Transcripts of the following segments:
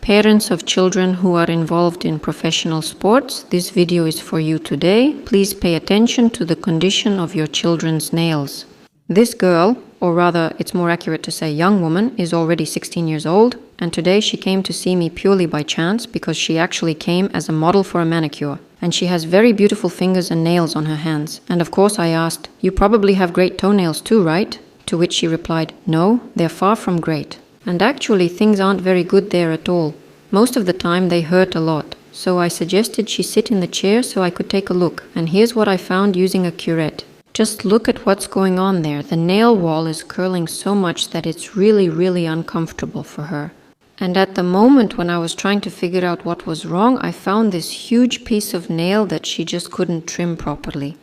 Parents of children who are involved in professional sports, this video is for you today. Please pay attention to the condition of your children's nails. This girl, or rather it's more accurate to say young woman, is already 16 years old, and today she came to see me purely by chance because she actually came as a model for a manicure. And she has very beautiful fingers and nails on her hands. And of course I asked, "You probably have great toenails too, right?" To which she replied, "No, they're far from great." And actually things aren't very good there at all. Most of the time they hurt a lot. So I suggested she sit in the chair so I could take a look. And here's what I found using a curette. Just look at what's going on there. The nail wall is curling so much that it's really uncomfortable for her. And at the moment when I was trying to figure out what was wrong, I found this huge piece of nail that she just couldn't trim properly.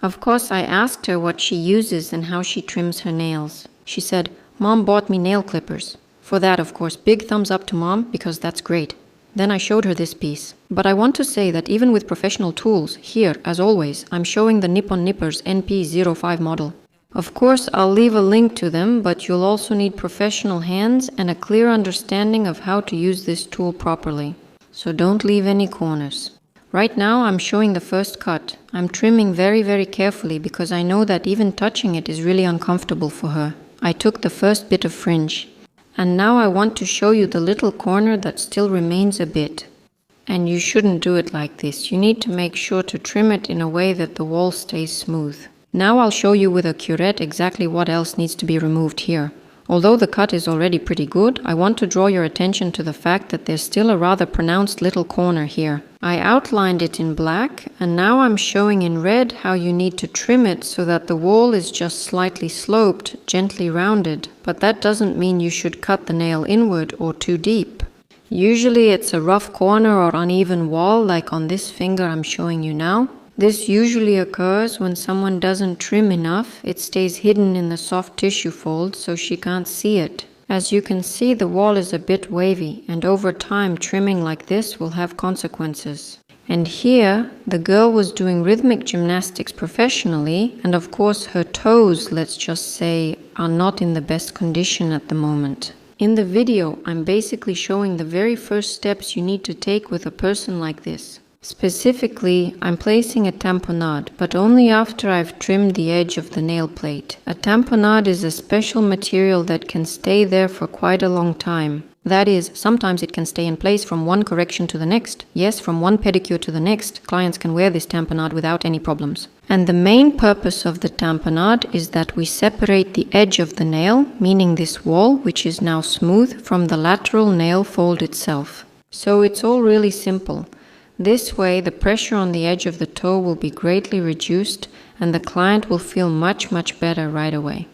Of course, I asked her what she uses and how she trims her nails. She said, "Mom bought me nail clippers." For that, of course, big thumbs up to Mom, because that's great. Then I showed her this piece. But I want to say that even with professional tools, here, as always, I'm showing the Nippon Nippers NP05 model. Of course, I'll leave a link to them, but you'll also need professional hands and a clear understanding of how to use this tool properly. So don't leave any corners. Right now, I'm showing the first cut. I'm trimming very carefully because I know that even touching it is really uncomfortable for her. I took the first bit of fringe. And now I want to show you the little corner that still remains a bit. And you shouldn't do it like this. You need to make sure to trim it in a way that the wall stays smooth. Now I'll show you with a curette exactly what else needs to be removed here. Although the cut is already pretty good, I want to draw your attention to the fact that there's still a rather pronounced little corner here. I outlined it in black, and now I'm showing in red how you need to trim it so that the wall is just slightly sloped, gently rounded, but that doesn't mean you should cut the nail inward or too deep. Usually it's a rough corner or uneven wall like on this finger I'm showing you now. This usually occurs when someone doesn't trim enough. It stays hidden in the soft tissue fold so she can't see it. As you can see, the wall is a bit wavy, and over time trimming like this will have consequences. And here, the girl was doing rhythmic gymnastics professionally, and of course her toes, let's just say, are not in the best condition at the moment. In the video, I'm basically showing the very first steps you need to take with a person like this. Specifically, I'm placing a tamponade, but only after I've trimmed the edge of the nail plate. A tamponade is a special material that can stay there for quite a long time. That is, sometimes it can stay in place from one correction to the next. Yes, from one pedicure to the next, clients can wear this tamponade without any problems. And the main purpose of the tamponade is that we separate the edge of the nail, meaning this wall, which is now smooth, from the lateral nail fold itself. So it's all really simple. This way, the pressure on the edge of the toe will be greatly reduced and the client will feel much better right away.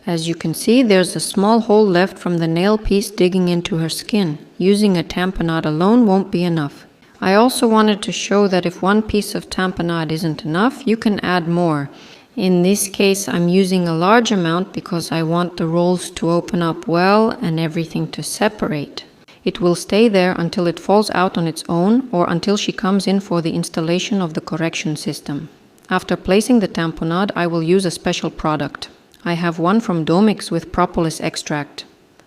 As you can see, there's a small hole left from the nail piece digging into her skin. Using a tamponade alone won't be enough. I also wanted to show that if one piece of tamponade isn't enough, you can add more. In this case, I'm using a large amount because I want the rolls to open up well and everything to separate. It will stay there until it falls out on its own or until she comes in for the installation of the correction system. After placing the tamponade, I will use a special product. I have one from Domix with propolis extract.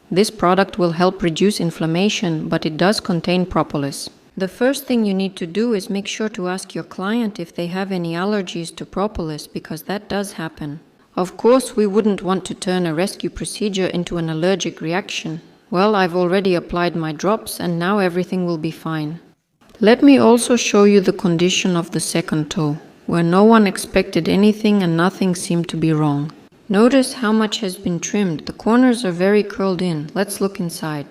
This product will help reduce inflammation, but it does contain propolis. The first thing you need to do is make sure to ask your client if they have any allergies to propolis, because that does happen. Of course, we wouldn't want to turn a rescue procedure into an allergic reaction. Well, I've already applied my drops and now everything will be fine. Let me also show you the condition of the second toe, where no one expected anything and nothing seemed to be wrong. Notice how much has been trimmed. The corners are very curled in. Let's look inside.